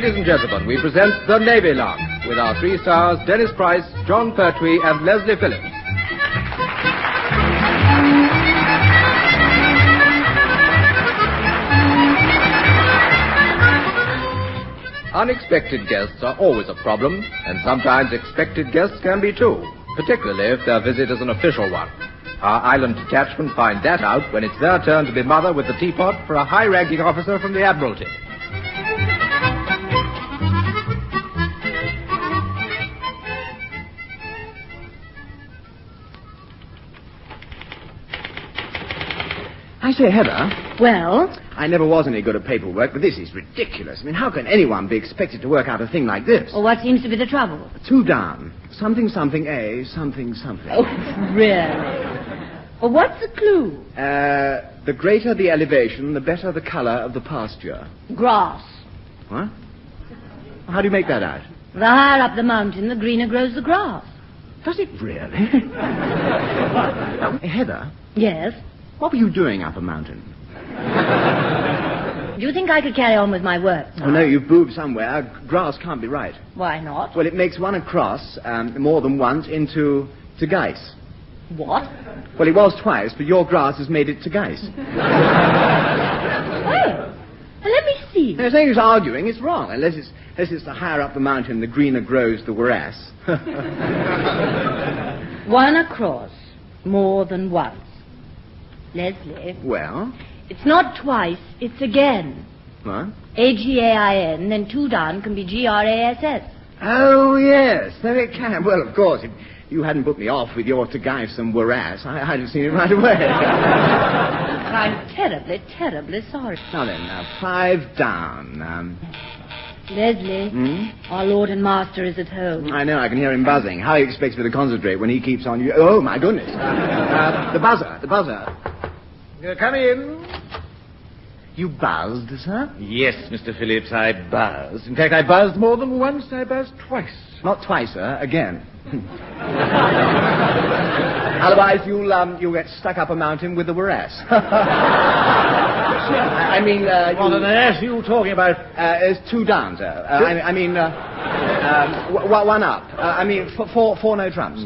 Ladies and gentlemen, we present the Navy Lark with our 3 stars, Dennis Price, John Pertwee, and Leslie Phillips. Unexpected guests are always a problem, and sometimes expected guests can be too, particularly if their visit is an official one. Our island detachment find that out when it's their turn to be mother with the teapot for a high-ranking officer from the Admiralty. I say, Heather. Well? I never was any good at paperwork, but this is ridiculous. I mean, how can anyone be expected to work out a thing like this? Well, what seems to be the trouble? 2 down. Something, something, A, something, something. Oh, really? Well, what's the clue? The greater the elevation, the better the color of the pasture. Grass. What? How do you make that out? The higher up the mountain, the greener grows the grass. Does it really? Hey, Heather. Yes? What were you doing up a mountain? Do you think I could carry on with my work? Oh, no, you've moved somewhere. Grass can't be right. Why not? Well, it makes one across, more than once, into Geis. What? Well, it was twice, but your grass has made it to Geis. Well, let me see. There's no use arguing. It's wrong. Unless it's the higher up the mountain, the greener grows the morass. One across, more than once. Leslie. Well? It's not twice, it's again. What? A-G-A-I-N, then 2 down can be G-R-A-S-S. Oh, yes, there it can. Well, of course, if you hadn't put me off with your Geis and morass, I'd have seen it right away. I'm terribly, terribly sorry. Now then, 5 down. Leslie, our Lord and Master is at home. I know, I can hear him buzzing. How he expects me to concentrate when he keeps on you. Oh, my goodness. The buzzer. Come in. You buzzed, sir? Yes, Mr. Phillips, I buzzed. In fact, I buzzed more than once. I buzzed twice. Not twice, sir. Again. Otherwise, you'll get stuck up a mountain with the morass. I mean, What on earth are you talking about? There's 2 down, sir. One up. Four no trumps.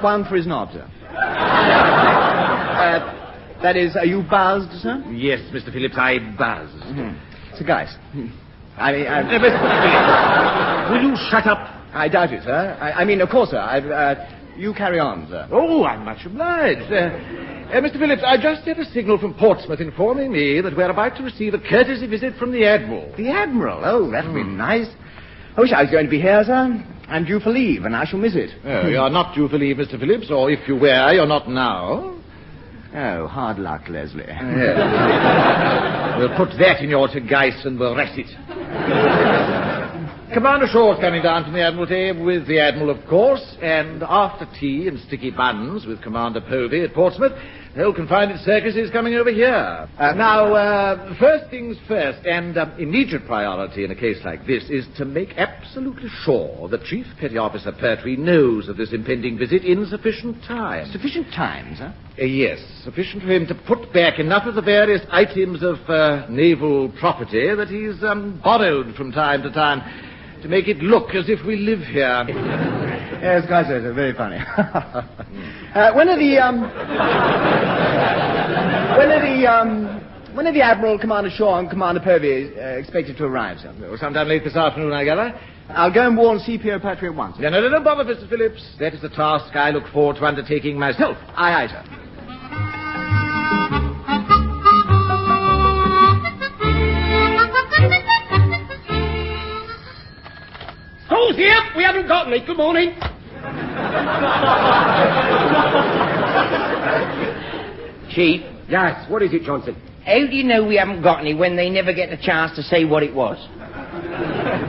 One for his knob, sir. That is, are you buzzed, sir? Yes, Mr. Phillips, I buzzed. It's a Geis. Mr. Phillips, will you shut up? I doubt it, sir. Of course, sir. You carry on, sir. Oh, I'm much obliged. Mr. Phillips, I just had a signal from Portsmouth informing me that we're about to receive a courtesy visit from the Admiral. The Admiral? Oh, that'll be nice. I wish I was going to be here, sir. I'm due for leave, and I shall miss it. Oh, you're not due for leave, Mr. Phillips, or if you were, you're not now. Oh, hard luck, Leslie. Yes. We'll put that in your Geis and we'll rest it. Commander Shaw's coming down from the Admiralty with the Admiral, of course, and after tea and sticky buns with Commander Povey at Portsmouth, the whole confined circus is coming over here. First things first, and immediate priority in a case like this is to make absolutely sure that Chief Petty Officer Pertwee knows of this impending visit in sufficient time. Sufficient time, sir? Yes, sufficient for him to put back enough of the various items of naval property that he's borrowed from time to time to make it look as if we live here. Yes, guys, it's very funny. When are the Admiral, Commander Shaw, and Commander Povey expected to arrive, sir? Well, sometime late this afternoon, I gather. I'll go and warn CPO Pertwee at once. No, don't bother, Mr. Phillips. That is the task I look forward to undertaking myself. Aye, sir. Who's here? We haven't got any. Good morning. Chief, Yes, what is it, Johnson? how do you know we haven't got any when they never get the chance to say what it was?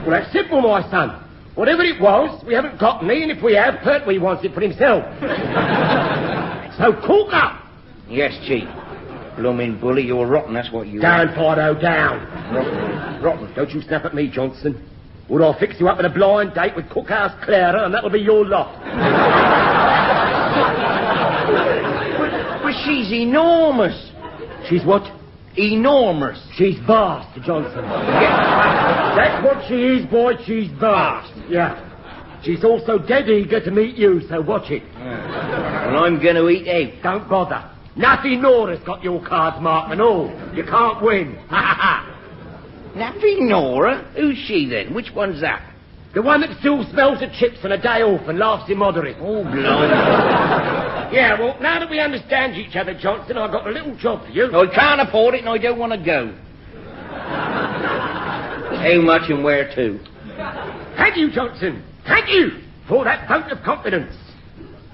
Well, that's simple, my son. Whatever it was, we haven't got any, and if we have, Pertwee wants it for himself. So, cork up. Yes, Chief. Blooming bully, you're rotten, that's what you Down, Fido, down. Rotten. Don't you snap at me, Johnson. Or I'll fix you up in a blind date with Cookhouse Clara, and that'll be your lot. But she's enormous. She's what? Enormous. She's vast, Johnson. That's what she is, boy. She's vast. Yeah. She's also dead eager to meet you, so watch it. Well, I'm going to eat egg. Don't bother. Nothing Nora's got your cards marked and all. You can't win. Nappy Nora? Who's she then? Which one's that? The one that still smells of chips on a day off and laughs immoderate. Oh, blimey. Yeah, well, now that we understand each other, Johnson, I've got a little job for you. I can't afford it and I don't want to go. How much and where to? Thank you, Johnson. Thank you for that vote of confidence.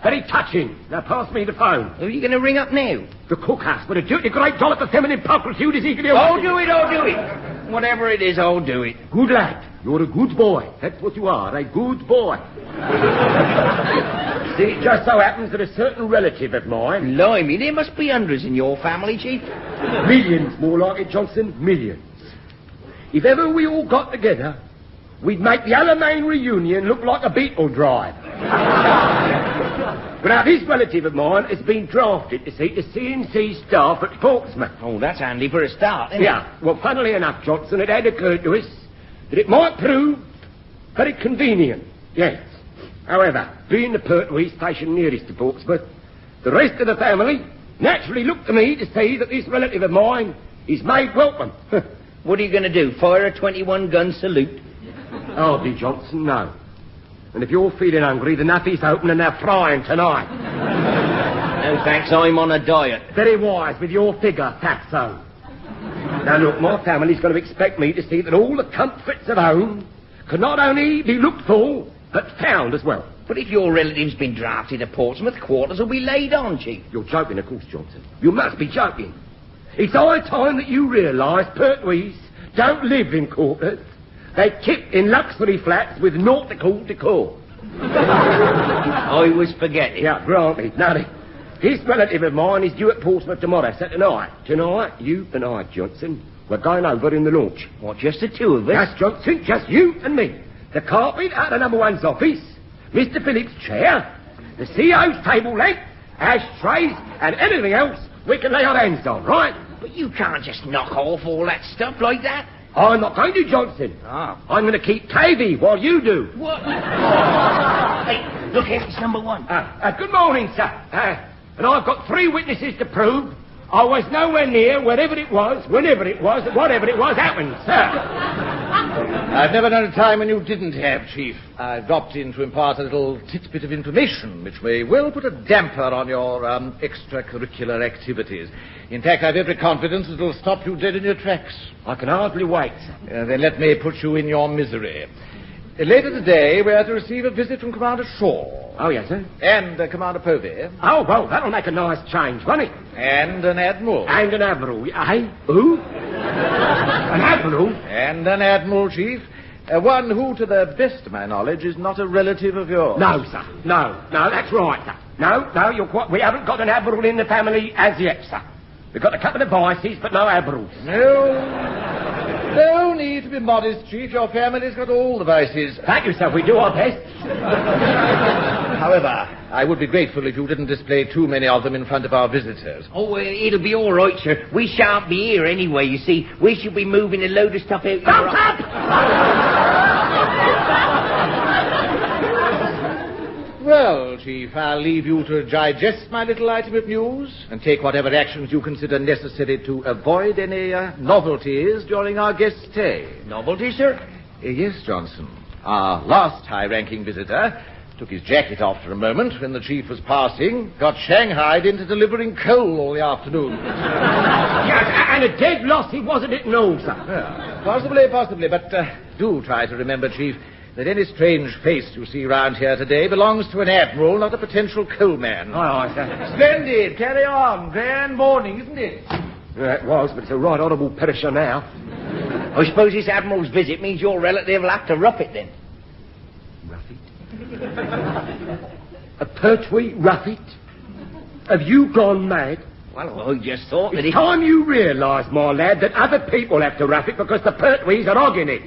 Very touching. Now pass me the phone. Who are you going to ring up now? The cookhouse with a duty great dollop of feminine pulchritude is eagerly I'll do it. Whatever it is, I'll do it. Good lad. You're a good boy. That's what you are, a good boy. See, it just so happens that a certain relative of mine... Blimey, there must be hundreds in your family, Chief. Millions, more like it, Johnson. Millions. If ever we all got together, we'd make the Alamein reunion look like a beetle drive. But now, this relative of mine has been drafted to see the CNC staff at Portsmouth. Oh, that's handy for a start, isn't it? Yeah. Well, funnily enough, Johnson, it had occurred to us that it might prove very convenient. Yes. However, being the Pertwee station nearest to Portsmouth, the rest of the family naturally looked to me to see that this relative of mine is made welcome. What are you going to do, fire a 21-gun salute? Hardly, Johnson, no. And if you're feeling hungry, the naffy's open and they're frying tonight. No thanks, I'm on a diet. Very wise with your figure, Fatso. Now look, my family's going to expect me to see that all the comforts of home can not only be looked for, but found as well. But if your relative's been drafted to Portsmouth, quarters will be laid on, Chief. You're joking, of course, Johnson. You must be joking. It's high time that you realise Pertwees don't live in quarters. They keep in luxury flats with nautical decor. I was forgetting. Yeah, granted. Now, this relative of mine is due at Portsmouth tomorrow, so tonight, you and I, Johnson, we're going over in the launch. What, just the two of us? Yes, Johnson, just you and me. The carpet out of number one's office, Mr. Phillips' chair, the CO's table leg, ashtrays, and anything else we can lay our hands on, right? But you can't just knock off all that stuff like that. I'm not going to, Johnson. Ah. I'm going to keep KV while you do. What? Hey, look here, it's number one. Good morning, sir. And I've got 3 witnesses to prove I was nowhere near wherever it was, whenever it was, whatever it was happened, sir. I've never known a time when you didn't have, Chief. I've dropped in to impart a little tidbit of information which may well put a damper on your extracurricular activities. In fact, I've every confidence it'll stop you dead in your tracks. I can hardly wait, sir. Then let me put you in your misery. Later today, we are to receive a visit from Commander Shaw. Oh, yes, sir? And Commander Povey. Oh, well, that'll make a nice change, won't it? And an Admiral. And an Admiral. Eh? Who? An Admiral? And an Admiral, Chief. One who, to the best of my knowledge, is not a relative of yours. No, sir. No, that's right, sir. No, you're quite... We haven't got an Admiral in the family as yet, sir. We've got a couple of vices, but no Admirals. No need to be modest, Chief. Your family's got all the vices. Thank you, sir. We do our best. However, I would be grateful if you didn't display too many of them in front of our visitors. Oh, it'll be all right, sir. We shan't be here anyway, you see. We shall be moving a load of stuff out your... Well, Chief, I'll leave you to digest my little item of news and take whatever actions you consider necessary to avoid any novelties during our guest's stay. Novelty, sir? Yes, Johnson. Our last high-ranking visitor took his jacket off for a moment when the Chief was passing, got shanghaied into delivering coal all the afternoon. Yes, and a dead loss he wasn't it, no, sir. Yeah, possibly, but do try to remember, Chief, that any strange face you see round here today belongs to an admiral, not a potential coalman. Aye, sir. Splendid. Carry on. Grand morning, isn't it? Yeah, it was, but it's a right honourable perisher now. I suppose this admiral's visit means your relative will have to rough it, then. Rough it? A Pertwee rough it? Have you gone mad? Well, I just thought that it's time you realise, my lad, that other people have to rough it because the Pertwees are hogging it.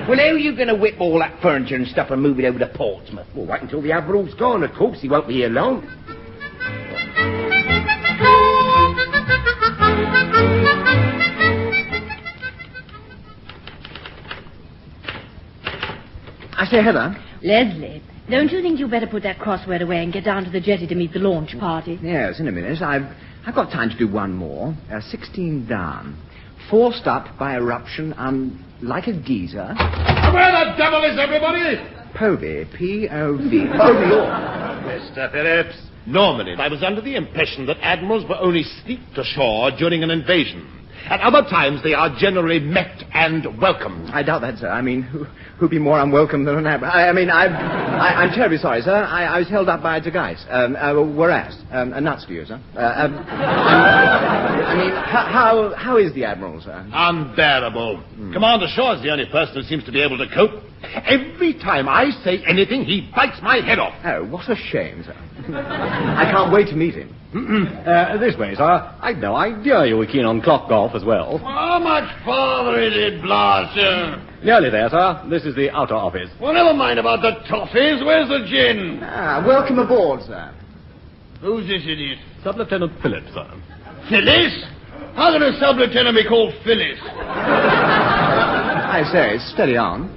Well, how are you going to whip all that furniture and stuff and move it over to Portsmouth? Well, wait until the Admiral's gone. Of course, he won't be here long. say, Heather. Leslie, don't you think you better put that crossword away and get down to the jetty to meet the launch party? Yes, in a minute. I've got time to do one more. 16 down. Forced up by eruption like a geyser. Where the devil is everybody? Povey, P-O-V. Povey all. Mr. Phillips, normally I was under the impression that admirals were only sneaked ashore during an invasion. At other times they are generally met and welcomed. I doubt that, sir. I mean, who'd be more unwelcome than an admiral? I'm terribly sorry, sir. I was held up by a guys. Whereas, nuts for you, sir. How is the admiral, sir? Unbearable. Commander Shaw is the only person who seems to be able to cope. Every time I say anything, he bites my head off. Oh, what a shame, sir. I can't wait to meet him. This way, sir. I'd no idea you were keen on clock golf as well. How much farther is it, Blaster? Nearly there, sir. This is the outer office. Well, never mind about the toffees. Where's the gin? Welcome aboard, sir. Who's this idiot? Sub-Lieutenant Phillips, sir. Phyllis? How can a sub-lieutenant be called Phyllis? I say, steady on.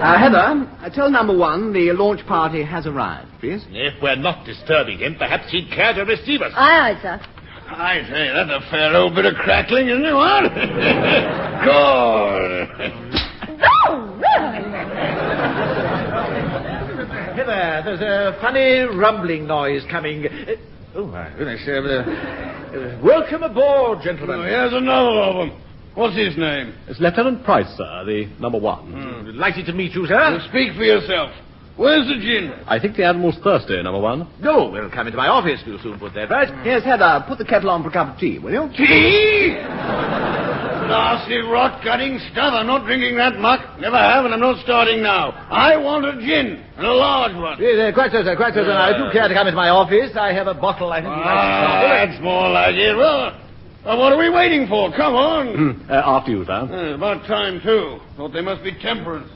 Heather, tell number 1 the launch party has arrived, please. If we're not disturbing him, perhaps he'd care to receive us. Aye, aye, sir. I say, that's a fair old bit of crackling, isn't it, what? Good. Heather, there's a funny rumbling noise coming. Oh, my goodness. Welcome aboard, gentlemen. Oh, here's another of them. What's his name? It's Lieutenant Price, sir, the number 1. Delighted to meet you, sir. Well, speak for yourself. Where's the gin? I think the Admiral's thirsty, number 1. No, we'll come into my office. We'll soon put that right. Yes, Heather, put the kettle on for a cup of tea, will you? Tea? Nasty rot-gutting stuff. I'm not drinking that muck. Never have, and I'm not starting now. I want a gin, and a large one. Yes, quite so, sir, quite so, sir. Now, if you care to come into my office, I have a bottle I think you'd like to sample. That's more like it. Well, what are we waiting for? Come on. After you, sir. About time, too. Thought they must be temperance.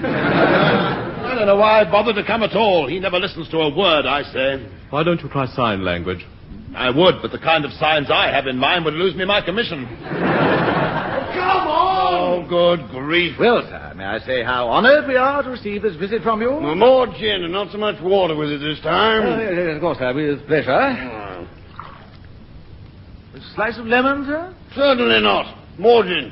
I don't know why I bothered to come at all. He never listens to a word I say. Why don't you try sign language? I would, but the kind of signs I have in mind would lose me my commission. Come on! Oh, good grief. Well, sir, may I say how honored we are to receive this visit from you? Well, more gin and not so much water with it this time. Yes, of course, sir, with pleasure. A slice of lemon, sir? Certainly not. More gin.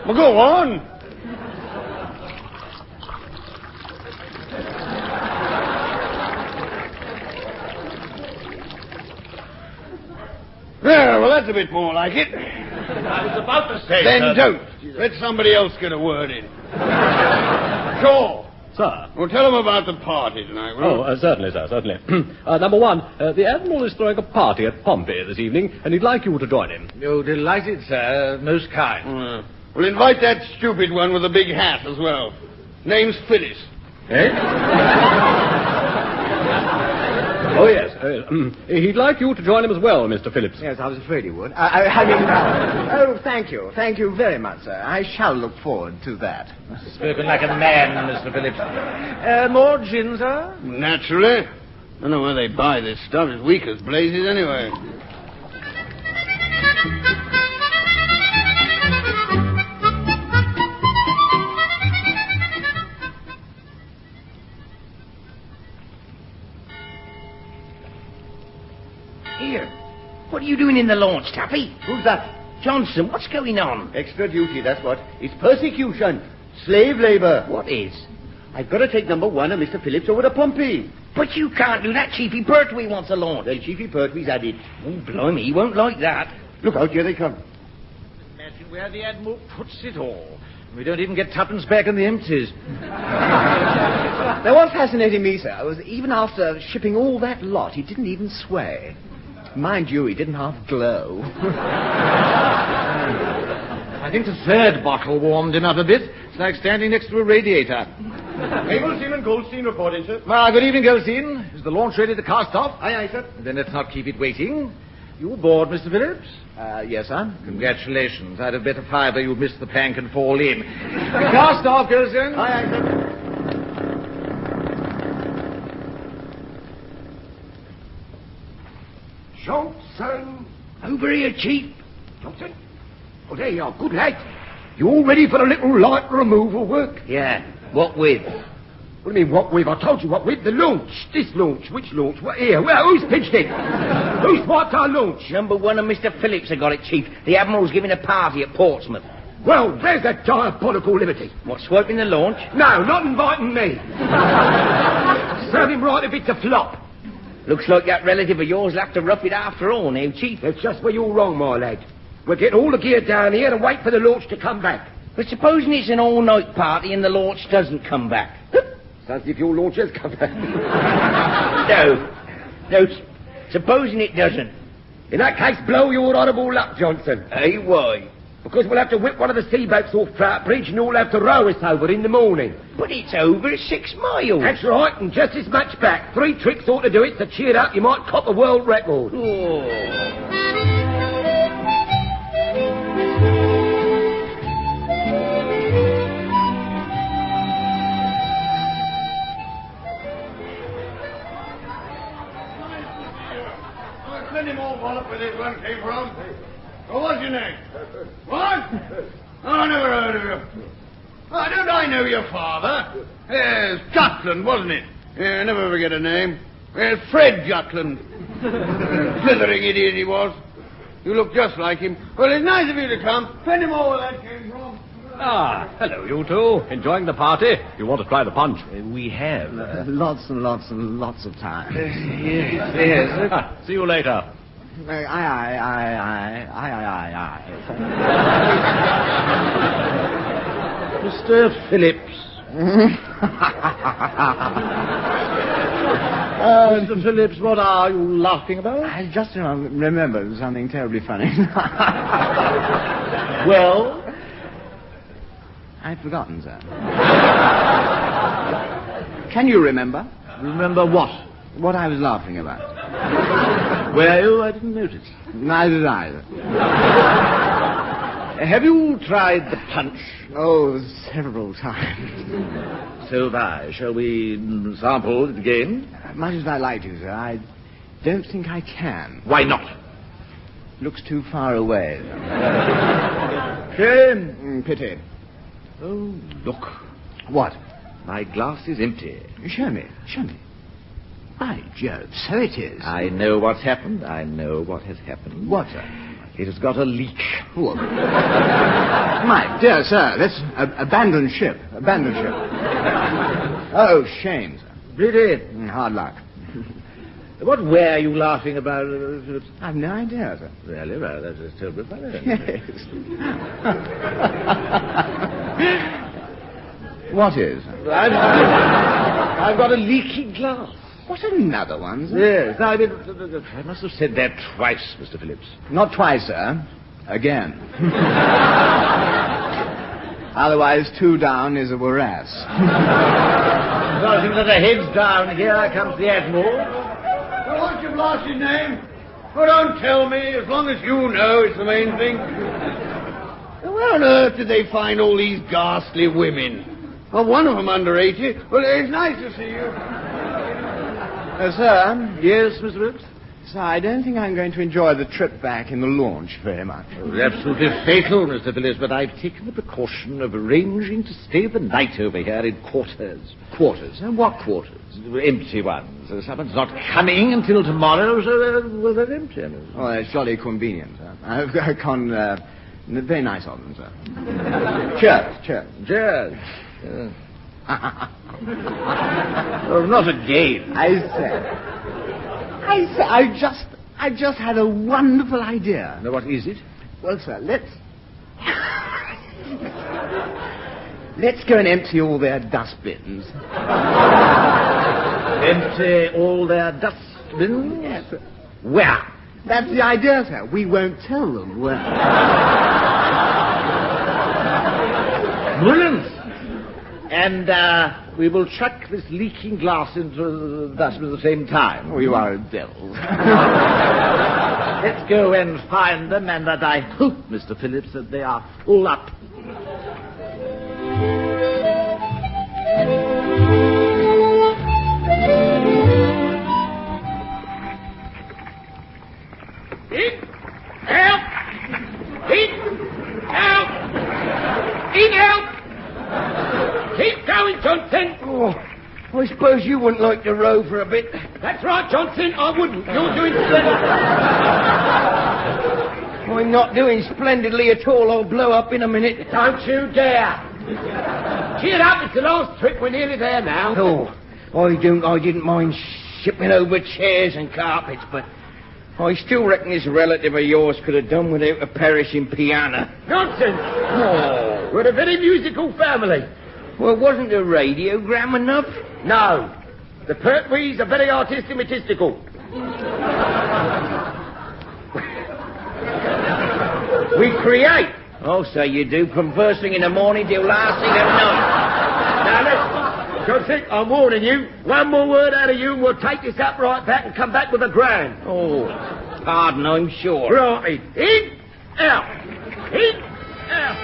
Well, go on. There, well, that's a bit more like it. I was about to say... Then don't. Let somebody else get a word in. Sure. Sir. Well, tell them about the party tonight, will you? Oh, certainly, sir, certainly. Number 1, the Admiral is throwing a party at Pompey this evening, and he'd like you to join him. Oh, delighted, sir. Most kind. Well, invite that stupid one with the big hat as well. Name's Phyllis. Eh? Oh, yes. He'd like you to join him as well, Mr. Phillips. Yes, I was afraid he would. Oh, thank you. Thank you very much, sir. I shall look forward to that. Spoken like a man, Mr. Phillips. More gin, sir? Naturally. I don't know where they buy this stuff. It's weak as blazes anyway. Here. What are you doing in the launch, Taffy? Who's that? Johnson, what's going on? Extra duty, that's what. It's persecution. Slave labor. What is? I've got to take number 1 and Mr. Phillips over to Pompey. But you can't do that. Chiefy Pertwee wants a launch. Then Chiefy Pertwee's at it. Oh, blimey, he won't like that. Look out, here they come. Imagine where the Admiral puts it all. We don't even get tuppence back in the empties. Now, what fascinated me, sir, was even after shipping all that lot, he didn't even sway. Mind you, he didn't half glow. I think the third bottle warmed him up a bit. It's like standing next to a radiator. Abelstein and Goldstein reporting, sir. Good evening, Goldstein. Is the launch ready to cast off? Aye, aye, sir. Then let's not keep it waiting. You aboard, Mr. Phillips? Yes, sir. Congratulations. I'd have bet a fiver you'd miss the plank and fall in. Cast off, Goldstein. Aye, aye, sir. Johnson. Over here, Chief. Johnson? Oh, there you are. Good lad. You all ready for a little light removal work? Yeah. What with? What do you mean, what with? I told you what with. The launch. This launch. Which launch? What here? Well, who's pitched it? Who's wiped our launch? Number 1 and Mr. Phillips have got it, Chief. The Admiral's giving a party at Portsmouth. Well, there's a diabolical liberty. What, swiping the launch? No, not inviting me. Serve him right if it's a flop. Looks like that relative of yours will have to rough it after all now, Chief. That's just where you're wrong, my lad. We'll get all the gear down here and wait for the launch to come back. But supposing it's an all-night party and the launch doesn't come back? Sounds as if your launch has come back. No, supposing it doesn't. In that case, blow your honourable luck, Johnson. Hey, why? Because we'll have to whip one of the sea boats off Trout Bridge and you'll have to row us over in the morning. But it's over 6 miles. That's right, and just as much back. 3 tricks ought to do it, so cheer up, you might cop a world record. Oh. Send him all wallop where this one came from. What was your name? What? Oh, I never heard of you. Oh, don't I know your father? Yes, Jutland, wasn't it? Yeah, I never forget a name. Yes, Fred Jutland. Slithering idiot he was. You look just like him. Well, it's nice of you to come. Send him all where that came from. Ah, hello, you two. Enjoying the party? You want to try the punch? We have. Lots and lots and lots of time. Yes. See you later. Aye. Mr. Phillips. Mr. Phillips, what are you laughing about? I just remembered something terribly funny. Well? I've forgotten, sir. Can you remember? Remember what? What I was laughing about. Were you? I didn't notice. Neither did I. Have you tried the punch? Oh, several times. So have I. Shall we sample it again? Much as I'd like to, sir, I don't think I can. Why not? Looks too far away. Shame. Pity. Oh, look. What? My glass is empty. Show me. By Jove, so it is. I know what's happened. I know what has happened. What, sir? It has got a leak. What? My dear sir, let's abandon ship. Oh, shame, sir. Really? Hard luck. What were you laughing about, Phillips? I've no idea, sir. Really? Well, that is terribly funny. Yes. What is? I've got a leaky glass. What, another one, sir? Yes, I must have said that twice, Mr. Phillips. Not twice, sir. Again. Otherwise, 2 down is a morass. Well, I think that the head's down. Here comes the Admiral. Well, what's your blasted name? Oh, don't tell me. As long as you know, it's the main thing. Where on earth did they find all these ghastly women? Well, one of them under 80. Well, it's nice to see you. Sir? Yes, Mr. Phillips? Sir, I don't think I'm going to enjoy the trip back in the launch very much. It was absolutely fatal, Mr. Phillips, but I've taken the precaution of arranging to stay the night over here in quarters. Quarters? What quarters? Empty ones. Someone's not coming until tomorrow, so they're empty. Oh, that's jolly convenient, sir. Very nice of them, sir. Cheers. Cheers. Well, not again. I just had a wonderful idea. Now, what is it? Well, sir, let's go and empty all their dustbins. Empty all their dustbins? Yes, sir. Where? That's the idea, sir. We won't tell them where. Brilliant. And we will chuck this leaking glass into the dustbin at the same time. Oh, you are a devil. Let's go and find them, and that I hope, Mr. Phillips, that they are full up. I suppose you wouldn't like to row for a bit. That's right, Johnson, I wouldn't. You're doing splendid. I'm not doing splendidly at all. I'll blow up in a minute. Don't you dare. Cheer up, it's the last trip. We're nearly there now. Oh, I didn't mind shipping over chairs and carpets, but I still reckon this relative of yours could have done without a perishing piano. Nonsense. Oh. We're a very musical family. Well, wasn't the radiogram enough? No. The Pertwees are very artistic-metistical. We create. Oh, so you do, from first thing in the morning till last thing at night. Now, look, Johnson, I'm warning you. One more word out of you and we'll take this up right back and come back with a grand. Oh, pardon, I'm sure. Righty. In, out. In, out.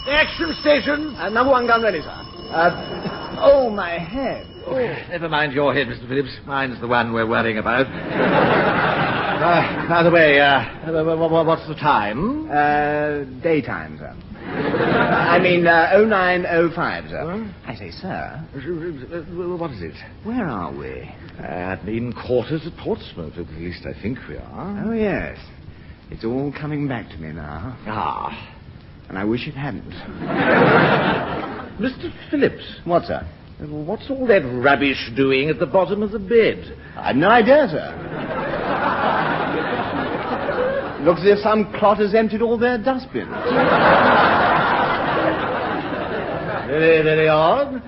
Action stations. Number 1 gun ready, sir. Oh, my head. Oh. Never mind your head, Mr. Phillips. Mine's the one we're worrying about. By the way, what's the time? Daytime, sir. I mean, 09:05, sir. Huh? I say, sir. What is it? Where are we? In quarters at Portsmouth, at least I think we are. Oh, yes. It's all coming back to me now. Ah. And I wish it hadn't. Mr. Phillips. What, sir? What's all that rubbish doing at the bottom of the bed? I've no idea, sir. Looks as if some clotters emptied all their dustbins. Very, very odd.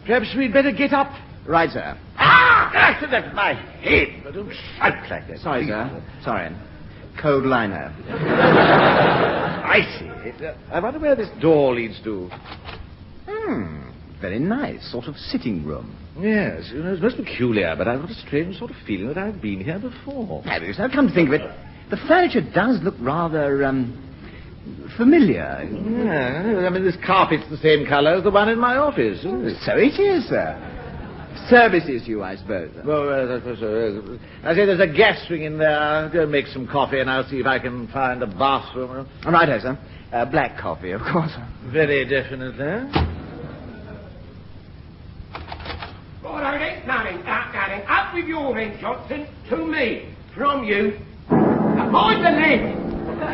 Perhaps we'd better get up. Right, sir. That's my head. Don't shout like that. Sorry, sir. Sorry. Cold liner. I see. I wonder where this door leads to. Very nice. Sort of sitting room. Yes, it's most peculiar, but I've got a strange sort of feeling that I've been here before. Have you, sir? Come to think of it, the furniture does look rather, familiar. Yeah, I mean, this carpet's the same colour as the one in my office, isn't it? So it is, sir. Services you, I suppose. Well, I say there's a gas ring in there. I'll go make some coffee and I'll see if I can find a bathroom. Righto, sir. Black coffee, of course. Very definitely. Darling, up with your end, Johnson, to me, from you. Mind the leg.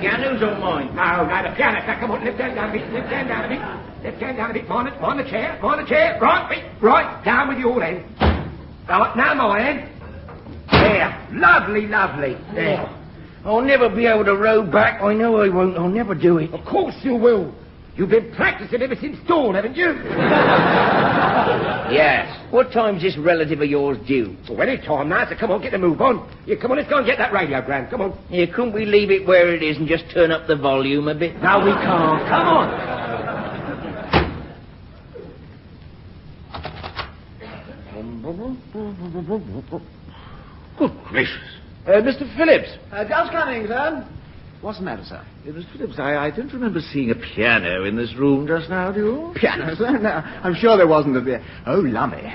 Piano's on mine. No, the piano. Come on, lift hand down a bit, lift hand down a bit. Lift hand down a bit, mind the chair. Right, down with your hand. Right, now my hand. There, lovely. There. I'll never be able to row back. I know I won't. I'll never do it. Of course you will. You've been practicing ever since dawn, haven't you? Yes. What time's this relative of yours due? Well, any time now, so come on, get the move on. Yeah, come on, let's go and get that radiogram. Come on. Yeah, couldn't we leave it where it is and just turn up the volume a bit? No, we can't. Come on. Good gracious. Mr. Phillips. Just coming, sir. What's the matter, sir? Mr. Phillips, I don't remember seeing a piano in this room just now, do you? Piano, sir? No, I'm sure there wasn't a bit. Oh, lummy.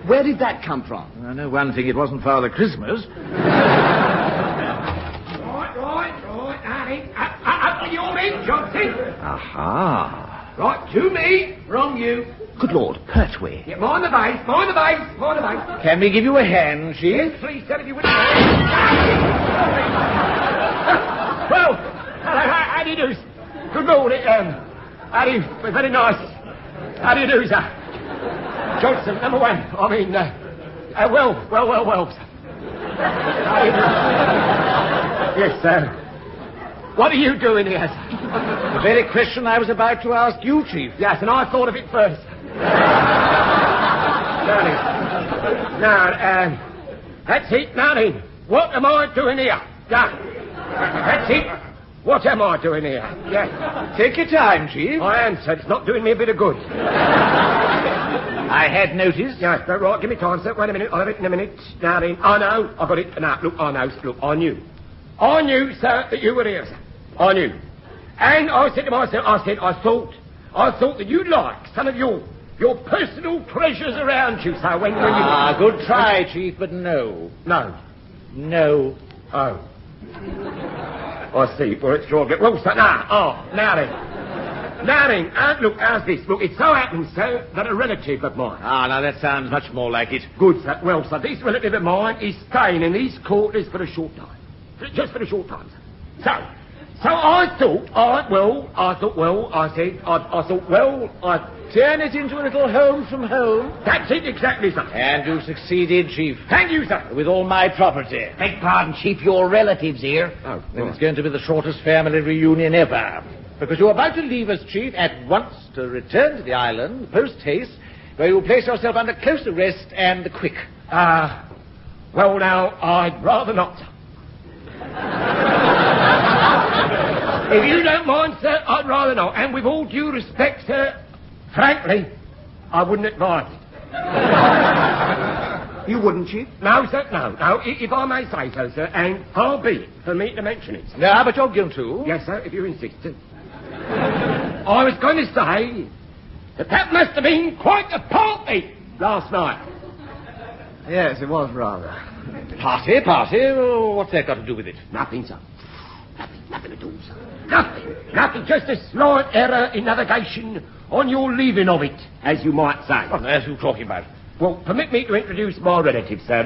Where did that come from? I know one thing, it wasn't Father Christmas. Right, darling. Up with your end, Johnson. Aha. Right, to me, from you. Good Lord, Pertwee. Yeah, mind the bass. Can we give you a hand, Chief? Yes, please, sir, if you wouldn't. Well, how do you do? Good morning. How do you... Very nice. How do you do, sir? Johnson, number 1. I mean, well. Sir. How do you do? Yes, sir. What are you doing here, sir? The very question I was about to ask you, Chief. Yes, and I thought of it first. Now, that's it, now then. What am I doing here? That's it. What am I doing here? Yes. Take your time, Chief. I answered. It's not doing me a bit of good. I had noticed. Yes, right. Give me time, sir. Wait a minute. I'll have it in a minute. Now then. I know. I've got it. Now, look, I know. Look, I knew. I knew, sir, that you were here, sir. I knew. And I said to myself, I thought, I thought that you'd like some of your personal treasures around you, sir, when you... Good try, Chief, but no. No. No. Oh. I see. Well, it's your... Well, sir, now then. Now then, look, how's this? Look, it so happens, sir, that a relative of mine... Now that sounds much more like it. Good, sir. Well, sir, this relative of mine is staying in these quarters for a short time. Just for a short time, sir. So I thought, I'd turn it into a little home from home. That's it, exactly, sir. And you succeeded, Chief. Thank you, sir. With all my property. Beg pardon, Chief, your relatives here. Oh, then it's going to be the shortest family reunion ever. Because you're about to leave us, Chief, at once to return to the island, post-haste, where you'll place yourself under close arrest and quick. Well, now, I'd rather not, sir. If you don't mind, sir, I'd rather not. And with all due respect, sir, frankly, I wouldn't advise it. You wouldn't, Chief? No, sir, no. If I may say so, sir, and far be it for me to mention it, sir. Yeah, but you're going to. Yes, sir, if you insist, sir. I was going to say that must have been quite a party last night. Yes, it was rather. Party? Oh, what's that got to do with it? Nothing, sir. Nothing at all, sir. Nothing. Just a slight error in navigation on your leaving of it, as you might say. What on earth are you talking about? Well, permit me to introduce my relative, sir.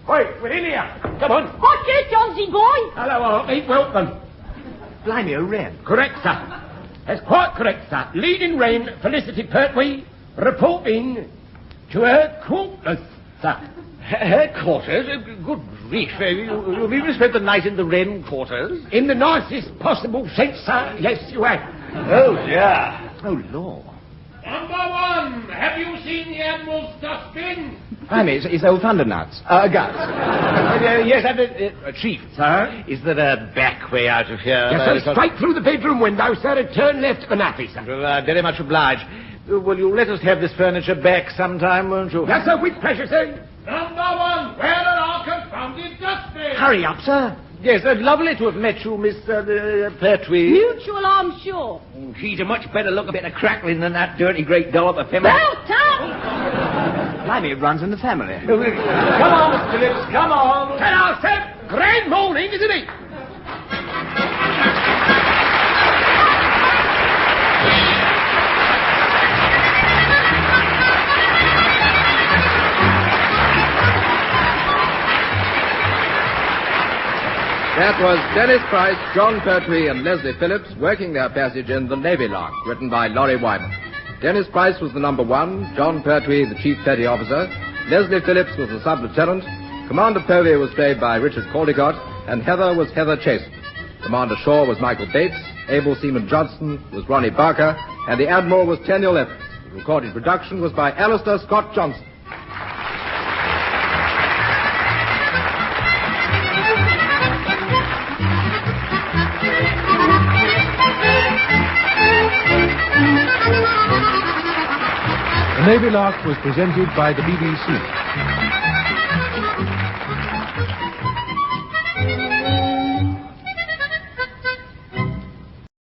Wait, we're in here. Come on. Hot day, Johnsy boy. Hello, Auntie. Welcome. Blimey, a wren. Correct, sir. That's quite correct, sir. Leading wren, Felicity Pertwee, reporting to her quarters, sir. Her quarters? Good grief. You've even spent the night in the wren quarters? In the nicest possible sense, sir. Yes, you have. Oh, dear. Oh, Lord. Number 1, have you seen the Admiral's dustbin? Blimey, it's old Thundernuts. Guts. Yes, Chief. Sir? Is there a back way out of here? Yes, sir, straight through the bedroom window, sir, and turn left at the nappy, sir. Well, very much obliged. Will you let us have this furniture back sometime, won't you? Yes, sir, with pleasure, sir. Number 1, where are our confounded dustbins? Hurry up, sir. Yes, lovely to have met you, Miss Pertwee. Mutual, I'm sure. She's a much better look, a bit of crackling than that dirty great dollop of feminine. Well, Tom! Blimey, it runs in the family. Come on, Mr. Phillips, come on. Hello, sir. Grand morning, isn't it? That was Dennis Price, John Pertwee, and Leslie Phillips working their passage in The Navy Lark, written by Laurie Wyman. Dennis Price was the number 1, John Pertwee the chief petty officer, Leslie Phillips was the sub-lieutenant, Commander Povey was played by Richard Caldecott, and Heather was Heather Chasen. Commander Shaw was Michael Bates, Able Seaman Johnson was Ronnie Barker, and the Admiral was Tenniel Evans. The recorded production was by Alistair Scott Johnson. The Navy Lark was presented by the BBC.